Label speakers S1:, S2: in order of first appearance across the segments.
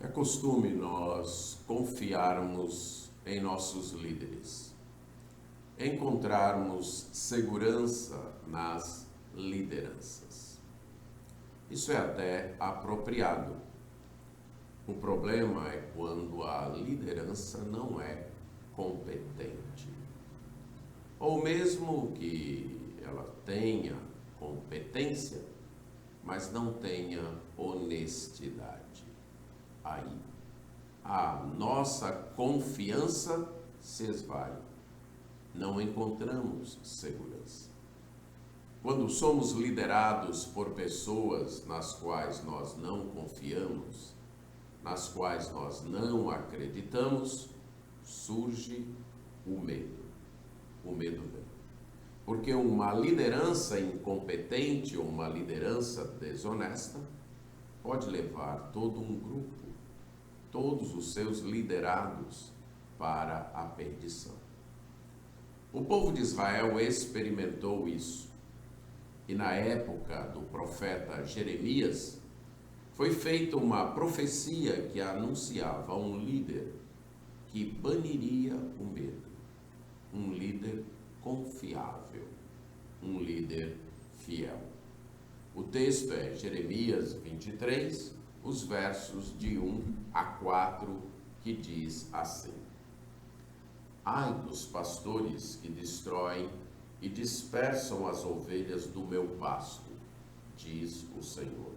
S1: É costume nós confiarmos em nossos líderes, encontrarmos segurança nas lideranças. Isso é até apropriado. O problema é quando a liderança não é competente, ou mesmo que ela tenha competência, mas não tenha honestidade. Aí, a nossa confiança se esvai. Não encontramos segurança. Quando somos liderados por pessoas nas quais nós não confiamos, nas quais nós não acreditamos, surge o medo. O medo vem. Porque uma liderança incompetente ou uma liderança desonesta pode levar todo um grupo, todos os seus liderados, para a perdição. O povo de Israel experimentou isso. E na época do profeta Jeremias, foi feita uma profecia que anunciava um líder que baniria o medo. Um líder confiável, um líder fiel. O texto é Jeremias 23, os versos de 1 a 4, que diz assim: Ai dos pastores que destroem e dispersam as ovelhas do meu pasto, diz o Senhor.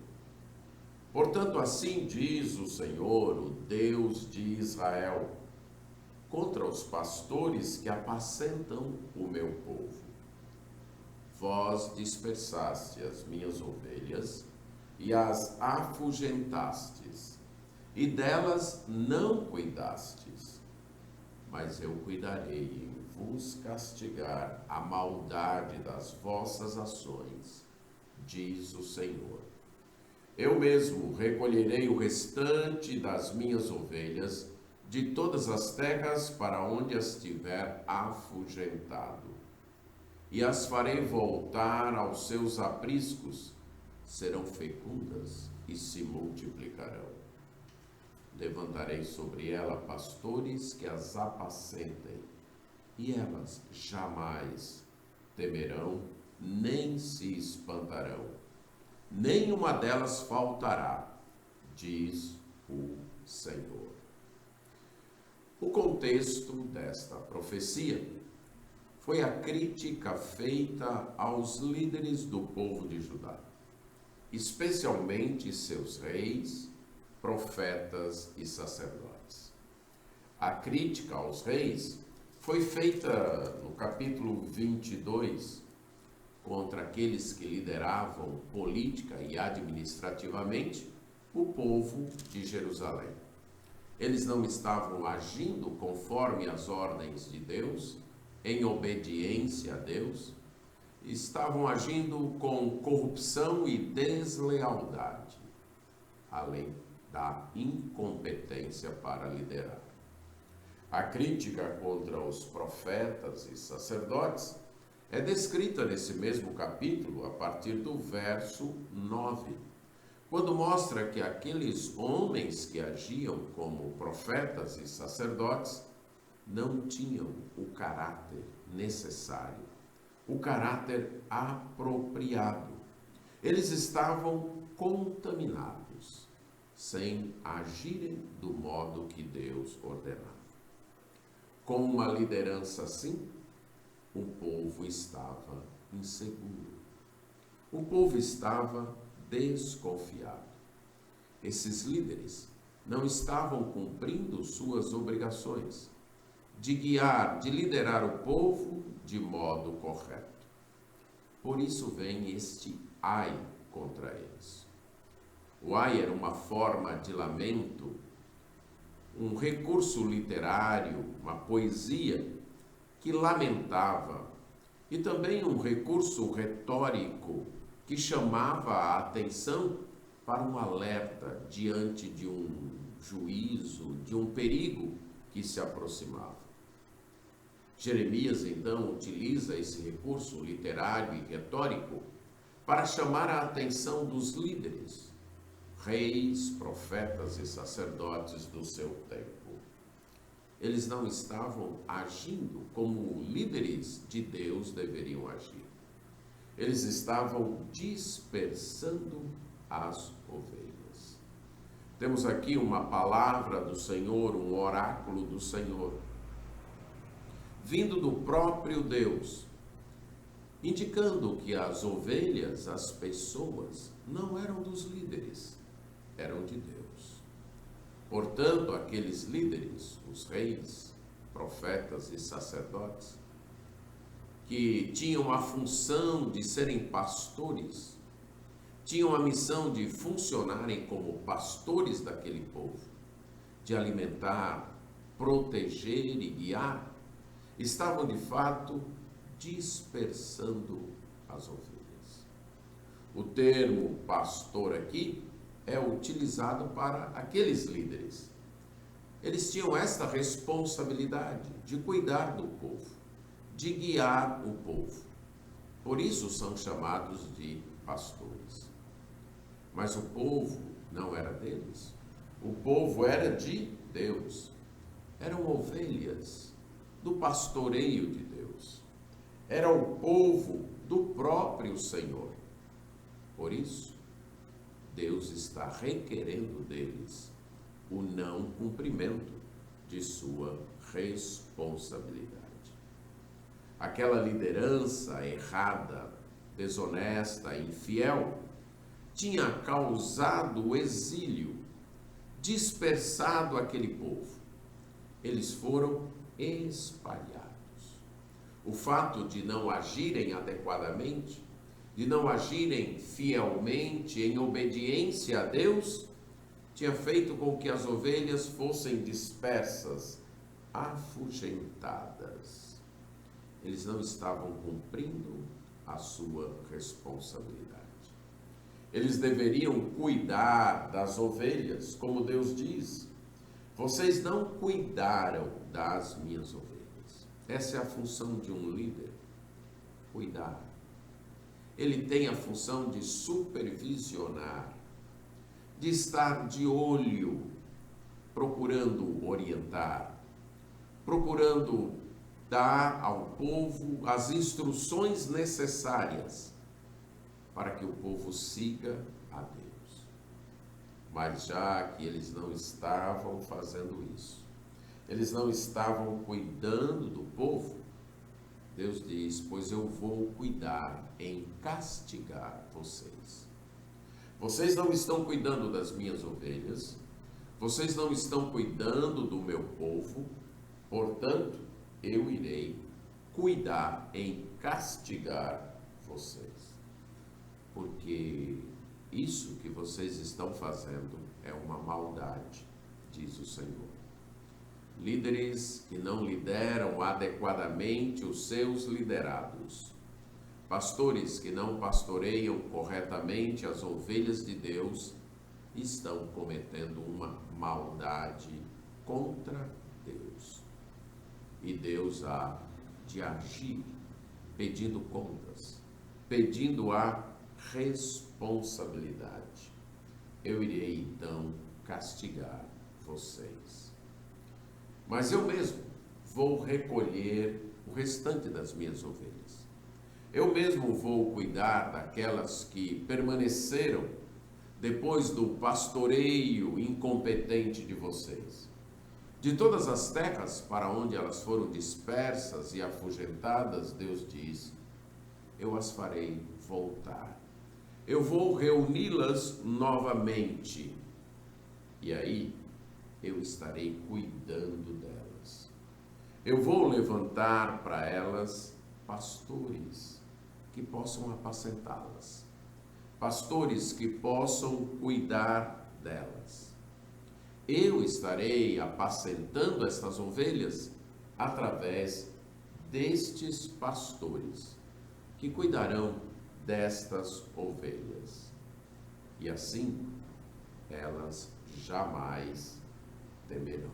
S1: Portanto, assim diz o Senhor, o Deus de Israel, contra os pastores que apacentam o meu povo. Vós dispersaste as minhas ovelhas e as afugentastes, e delas não cuidastes. Mas eu cuidarei em vos castigar a maldade das vossas ações, diz o Senhor. Eu mesmo recolherei o restante das minhas ovelhas de todas as terras para onde as tiver afugentado, e as farei voltar aos seus apriscos, serão fecundas e se multiplicarão. Levantarei sobre ela pastores que as apacentem, e elas jamais temerão, nem se espantarão. Nenhuma delas faltará, diz o Senhor. O contexto desta profecia foi a crítica feita aos líderes do povo de Judá, especialmente seus reis, profetas e sacerdotes. A crítica aos reis foi feita no capítulo 22, contra aqueles que lideravam política e administrativamente o povo de Jerusalém. Eles não estavam agindo conforme as ordens de Deus, em obediência a Deus, estavam agindo com corrupção e deslealdade, além da incompetência para liderar. A crítica contra os profetas e sacerdotes é descrita nesse mesmo capítulo a partir do verso 9, quando mostra que aqueles homens que agiam como profetas e sacerdotes não tinham o caráter necessário, o caráter apropriado. Eles estavam contaminados, sem agirem do modo que Deus ordenava. Com uma liderança assim, o povo estava inseguro. O povo estava desconfiado. Esses líderes não estavam cumprindo suas obrigações de guiar, de liderar o povo de modo correto. Por isso vem este ai contra eles. O ai era uma forma de lamento, um recurso literário, uma poesia que lamentava, e também um recurso retórico que chamava a atenção para um alerta diante de um juízo, de um perigo que se aproximava. Jeremias, então, utiliza esse recurso literário e retórico para chamar a atenção dos líderes reis, profetas e sacerdotes do seu tempo. Eles não estavam agindo como líderes de Deus deveriam agir. Eles estavam dispersando as ovelhas. Temos aqui uma palavra do Senhor, um oráculo do Senhor, vindo do próprio Deus, indicando que as ovelhas, as pessoas, não eram dos líderes, eram de Deus. Portanto, aqueles líderes, os reis, profetas e sacerdotes, que tinham a função de serem pastores, tinham a missão de funcionarem como pastores daquele povo, de alimentar, proteger e guiar, estavam de fato dispersando as ovelhas. O termo pastor aqui é utilizado para aqueles líderes. Eles tinham esta responsabilidade de cuidar do povo, de guiar o povo. Por isso são chamados de pastores. Mas o povo não era deles. O povo era de Deus. Eram ovelhas do pastoreio de Deus. Era o povo do próprio Senhor. Por isso, Deus está requerendo deles o não cumprimento de sua responsabilidade. Aquela liderança errada, desonesta, infiel, tinha causado o exílio, dispersado aquele povo. Eles foram espalhados. O fato de não agirem adequadamente, de não agirem fielmente em obediência a Deus, tinha feito com que as ovelhas fossem dispersas, afugentadas. Eles não estavam cumprindo a sua responsabilidade. Eles deveriam cuidar das ovelhas, como Deus diz. Vocês não cuidaram das minhas ovelhas. Essa é a função de um líder, cuidar. Ele tem a função de supervisionar, de estar de olho, procurando orientar, procurando dar ao povo as instruções necessárias para que o povo siga a Deus. Mas já que eles não estavam fazendo isso, eles não estavam cuidando do povo, Deus diz: pois eu vou cuidar em castigar vocês. Vocês não estão cuidando das minhas ovelhas, vocês não estão cuidando do meu povo, portanto, eu irei cuidar em castigar vocês. Porque isso que vocês estão fazendo é uma maldade, diz o Senhor. Líderes que não lideram adequadamente os seus liderados, pastores que não pastoreiam corretamente as ovelhas de Deus, estão cometendo uma maldade contra Deus. E Deus há de agir, pedindo contas, pedindo a responsabilidade. Eu irei então castigar vocês. Mas eu mesmo vou recolher o restante das minhas ovelhas. Eu mesmo vou cuidar daquelas que permaneceram depois do pastoreio incompetente de vocês. De todas as terras para onde elas foram dispersas e afugentadas, Deus diz: eu as farei voltar. Eu vou reuni-las novamente. E aí, eu estarei cuidando delas. Eu vou levantar para elas pastores que possam apacentá-las. Pastores que possam cuidar delas. Eu estarei apacentando estas ovelhas através destes pastores que cuidarão destas ovelhas. E assim, elas jamais temerão.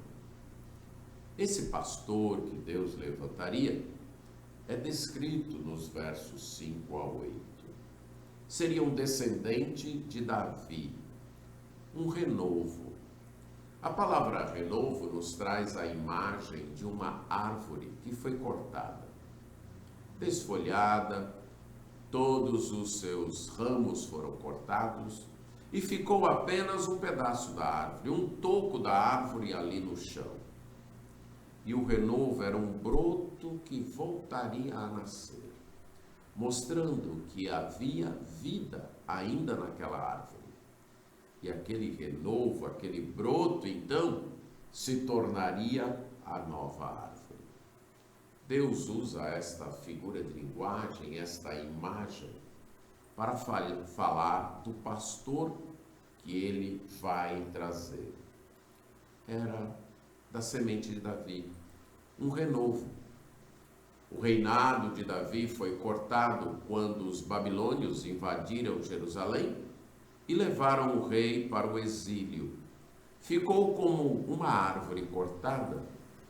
S1: Esse pastor que Deus levantaria é descrito nos versos 5 a 8. Seria um descendente de Davi, um renovo. A palavra renovo nos traz a imagem de uma árvore que foi cortada, desfolhada, todos os seus ramos foram cortados e ficou apenas um pedaço da árvore, um toco da árvore ali no chão. E o renovo era um broto que voltaria a nascer, mostrando que havia vida ainda naquela árvore. E aquele renovo, aquele broto, então, se tornaria a nova árvore. Deus usa esta figura de linguagem, esta imagem, para falar do pastor que ele vai trazer. Era da semente de Davi, um renovo. O reinado de Davi foi cortado quando os babilônios invadiram Jerusalém e levaram o rei para o exílio. Ficou como uma árvore cortada,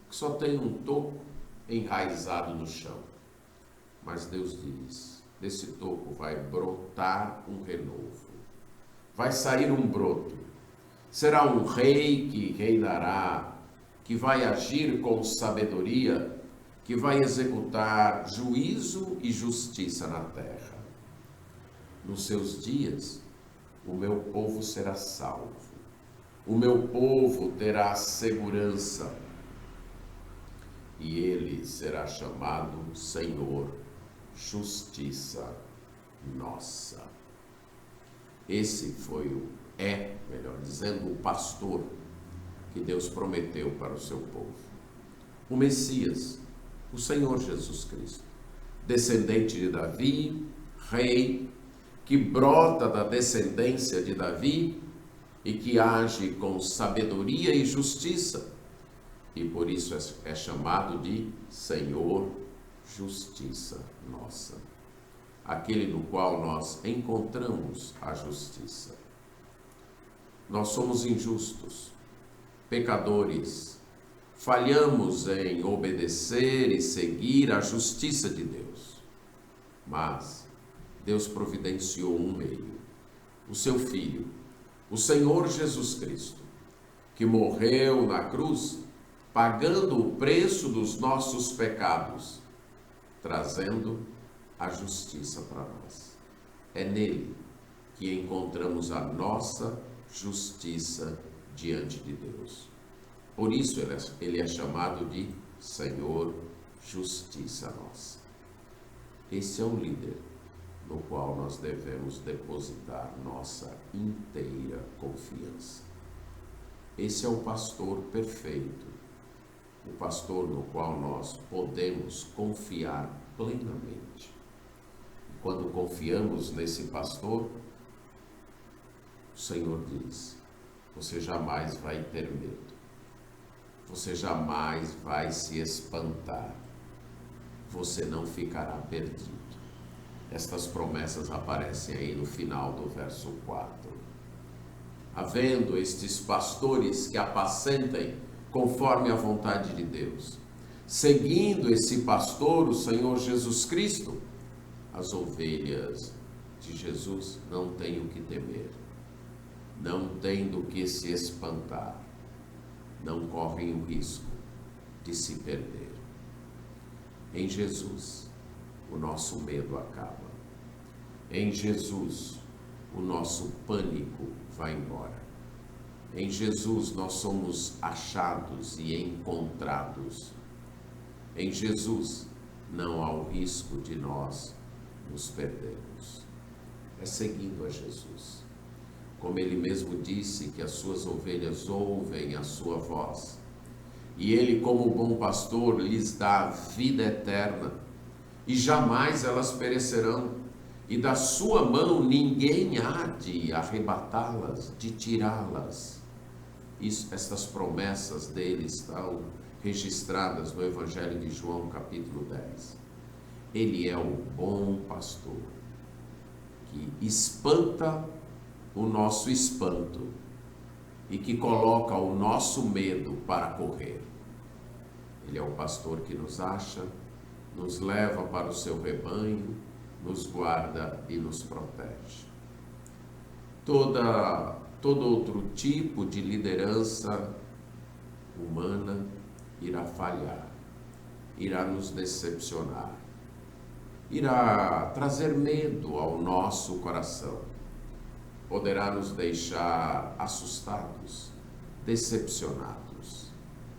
S1: que só tem um toco enraizado no chão. Mas Deus diz, desse toco vai brotar um renovo. Vai sair um broto. Será um rei que reinará, que vai agir com sabedoria, que vai executar juízo e justiça na terra. Nos seus dias, o meu povo será salvo. O meu povo terá segurança. E ele será chamado Senhor, justiça nossa. Esse foi melhor dizendo, o pastor que Deus prometeu para o seu povo. O Messias, o Senhor Jesus Cristo, descendente de Davi, rei, que brota da descendência de Davi e que age com sabedoria e justiça, e por isso é chamado de Senhor, justiça nossa. Aquele no qual nós encontramos a justiça. Nós somos injustos, pecadores, falhamos em obedecer e seguir a justiça de Deus. Mas Deus providenciou um meio, o seu Filho, o Senhor Jesus Cristo, que morreu na cruz, pagando o preço dos nossos pecados, trazendo a justiça para nós. É nele que encontramos a nossa justiça diante de Deus. Por isso ele é chamado de Senhor, justiça nossa. Esse é o líder no qual nós devemos depositar nossa inteira confiança. Esse é o pastor perfeito, o pastor no qual nós podemos confiar plenamente. E quando confiamos nesse pastor, o Senhor diz, você jamais vai ter medo, você jamais vai se espantar, você não ficará perdido. Estas promessas aparecem aí no final do verso 4. Havendo estes pastores que apacentem conforme a vontade de Deus, seguindo esse pastor, o Senhor Jesus Cristo, as ovelhas de Jesus não têm o que temer, não têm do que se espantar, não correm o risco de se perder. Em Jesus, o nosso medo acaba. Em Jesus, o nosso pânico vai embora. Em Jesus, nós somos achados e encontrados. Em Jesus, não há o risco de nós nos perdermos. É seguindo a Jesus. Como ele mesmo disse que as suas ovelhas ouvem a sua voz. E ele, como bom pastor, lhes dá vida eterna. E jamais elas perecerão. E da sua mão ninguém há de arrebatá-las, de tirá-las. Estas promessas dele estão registradas no Evangelho de João, capítulo 10. Ele é o bom pastor, que espanta o nosso espanto e que coloca o nosso medo para correr. Ele é o pastor que nos acha, nos leva para o seu rebanho, nos guarda e nos protege. Toda Todo outro tipo de liderança humana irá falhar, irá nos decepcionar, irá trazer medo ao nosso coração, poderá nos deixar assustados, decepcionados,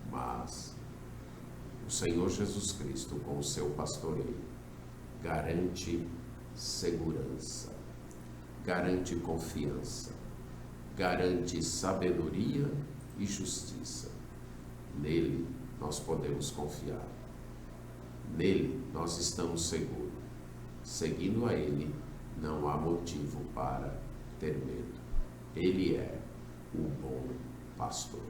S1: mas o Senhor Jesus Cristo, com o seu pastoreio, garante segurança, garante confiança, garante sabedoria e justiça. Nele nós podemos confiar, nele nós estamos seguros. Seguindo a ele, não há motivo para ter medo. Ele é o bom pastor.